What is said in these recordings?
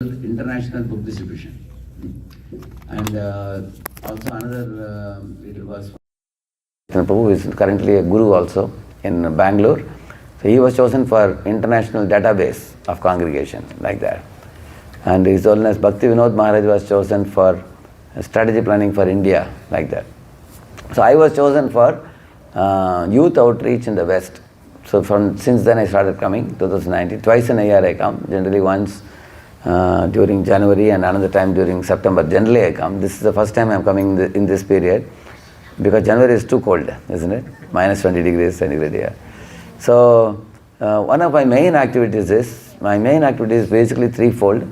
international book distribution. And also another leader was Prabhu, who is currently a guru also in Bangalore. So he was chosen for international database of congregation, like that. And His Holiness Bhakti Vinod Maharaj was chosen for strategy planning for India, like that. So I was chosen for youth outreach in the West. So since then I started coming, 2019. Twice in a year I come, generally once during January and another time during September. Generally I come. This is the first time I am coming in this period, because January is too cold, isn't it? Minus 20 degrees centigrade here. So one of my main activities is basically threefold.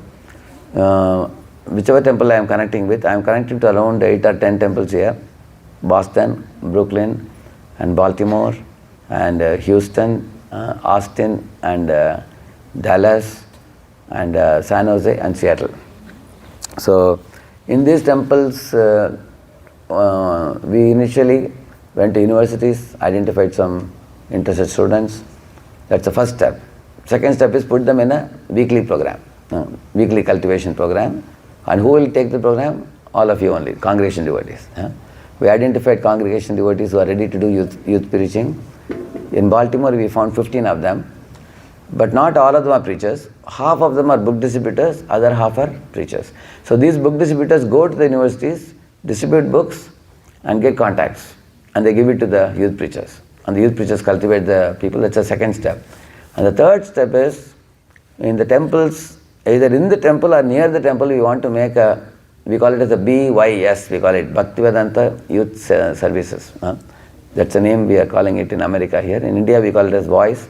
Whichever temple I am connecting with, I am connecting to around 8 or 10 temples here. Boston, Brooklyn, and Baltimore, and Houston, Austin, and Dallas, and San Jose, and Seattle. So in these temples, we initially went to universities, identified some interested students. That's the first step. Second step is put them in a weekly program, weekly cultivation program. And who will take the program? All of you only, congregation devotees. We identified congregation devotees who are ready to do youth preaching. In Baltimore, we found 15 of them. But not all of them are preachers. Half of them are book distributors, other half are preachers. So these book distributors go to the universities, distribute books, and get contacts. And they give it to the youth preachers. And the youth preachers cultivate the people. That's the second step. And the third step is, in the temples, either in the temple or near the temple, we want to make we call it as a BYS, we call it Bhaktivedanta Youth Services. That's the name we are calling it in America here. In India, we call it as Voice.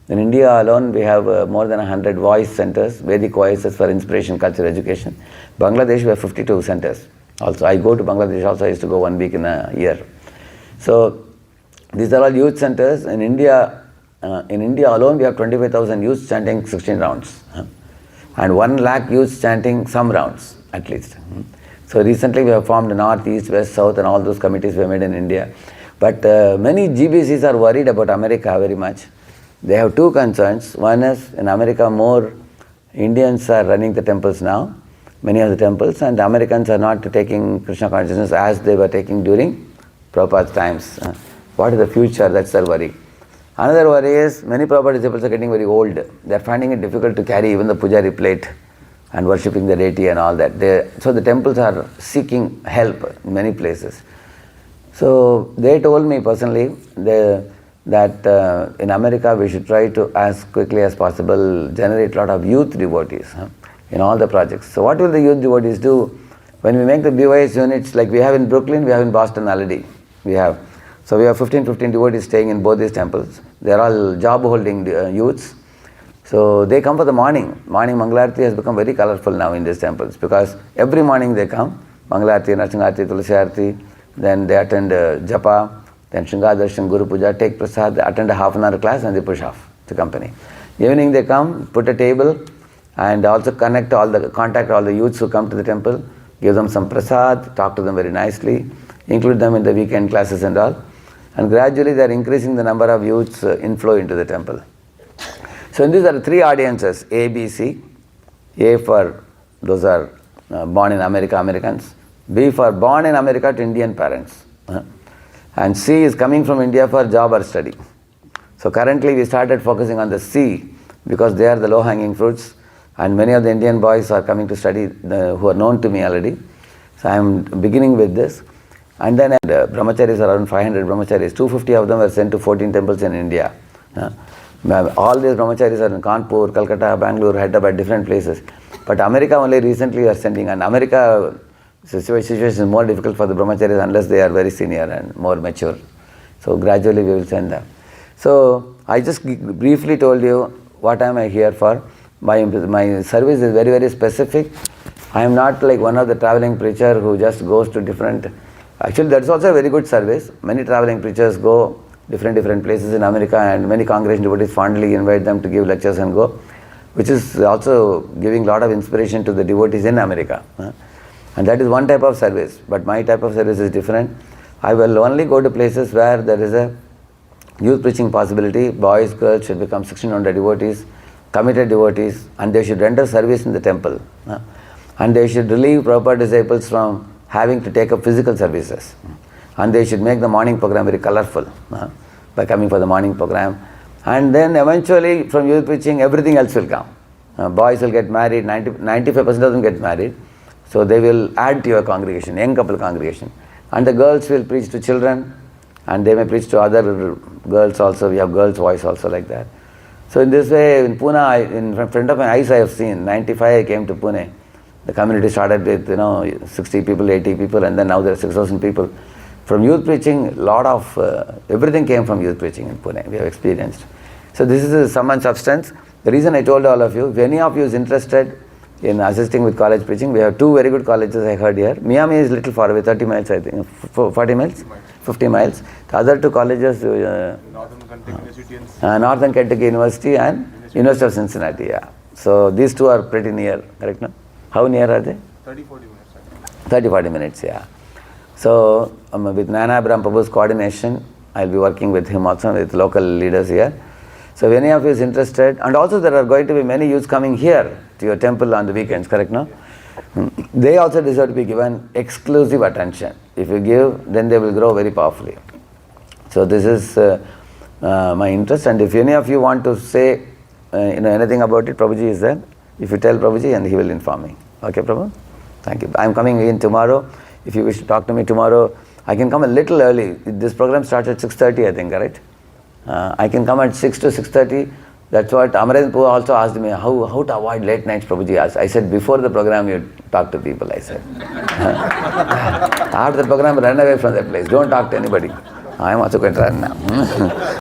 In India alone, we have more than 100 voice centers, Vedic voices for inspiration, culture, education. Bangladesh, we have 52 centers. Also, I go to Bangladesh also, I used to go 1 week in a year. So, these are all youth centers. In India alone, we have 25,000 youths chanting 16 rounds. And 1 lakh youths chanting some rounds, at least. So recently we have formed North, East, West, South, and all those committees we have made in India. But many GBCs are worried about America very much. They have two concerns. One is, in America, more Indians are running the temples now, many of the temples, and the Americans are not taking Krishna consciousness as they were taking during Prabhupada's times. What is the future? That's their worry. Another worry is, many Prabhupada disciples are getting very old. They are finding it difficult to carry even the pujari plate and worshipping the deity and all that. So the temples are seeking help in many places. So they told me personally that in America we should try to, as quickly as possible, generate a lot of youth devotees in all the projects. So what will the youth devotees do? When we make the BYS units, like we have in Brooklyn, we have in Boston already. So we have 15 devotees staying in both these temples. They are all job-holding youths. So they come for the morning. Morning Mangalarti has become very colorful now in these temples, because every morning they come, Mangalarti, Narsingarti, Tulasiarti, then they attend Japa, then Shringadarshan, Guru Puja, take Prasad, attend a half-an-hour class, and they push off to company. Evening they come, put a table, and also contact all the youths who come to the temple, give them some Prasad, talk to them very nicely, include them in the weekend classes and all. And gradually they are increasing the number of youths inflow into the temple. So in these are 3 audiences, A, B, C. A for those are born in America, Americans. B for born in America to Indian parents. And C is coming from India for job or study. So currently we started focusing on the C, because they are the low-hanging fruits, and many of the Indian boys are coming to study who are known to me already. So I am beginning with this. And then brahmacharis, around 500 brahmacharis, 250 of them were sent to 14 temples in India. All these brahmacharis are in Kanpur, Calcutta, Bangalore, Hyderabad, different places. But America only recently are sending, and America situation is more difficult for the brahmacharis unless they are very senior and more mature. So gradually we will send them. So I just briefly told you what am I here for. My service is very, very specific. I am not like one of the traveling preacher who just goes to different. Actually, that's also a very good service. Many traveling preachers go different places in America, and many congregation devotees fondly invite them to give lectures and go, which is also giving a lot of inspiration to the devotees in America. And that is one type of service. But my type of service is different. I will only go to places where there is a youth preaching possibility. Boys, girls should become 1600 devotees. committed devotees, and they should render service in the temple. And they should relieve Prabhupada disciples from having to take up physical services. And they should make the morning program very colorful by coming for the morning program. And then eventually from youth preaching, everything else will come. Boys will get married, 95% of them get married. So they will add to your congregation, young couple congregation. And the girls will preach to children, and they may preach to other girls also. We have girls' voice also like that. So in this way, in Pune, in front of my eyes I have seen, 95 I came to Pune. The community started with 60 people, 80 people, and then now there are 6,000 people. From youth preaching, lot of, everything came from youth preaching in Pune, we have experienced. So this is the sum and substance. The reason I told all of you, if any of you is interested in assisting with college preaching, we have 2 very good colleges I heard here. Miami is a little far away, 30 miles I think, 40 miles? 50 miles. The other 2 colleges, Northern Kentucky University and University of Cincinnati, yeah. So these 2 are pretty near, correct no? How near are they? 30-40 minutes. 30-40 minutes, yeah. So with Nana Abraham Prabhu's coordination, I'll be working with him also, with local leaders here. So if any of you is interested, and also there are going to be many youths coming here to your temple on the weekends, correct no? They also deserve to be given exclusive attention. If you give, then they will grow very powerfully. So this is my interest, and if any of you want to say anything about it, Prabhuji is there. If you tell Prabhuji, and he will inform me. Okay, Prabhu? Thank you. I am coming in tomorrow. If you wish to talk to me tomorrow, I can come a little early. This program starts at 6:30, I think, right? I can come at 6 to 6:30. That's what Amaran Poo also asked me, how to avoid late nights, Prabhuji asked. I said, before the program you talk to people, I said. After the program, run away from the place. Don't talk to anybody. I am also going to run now.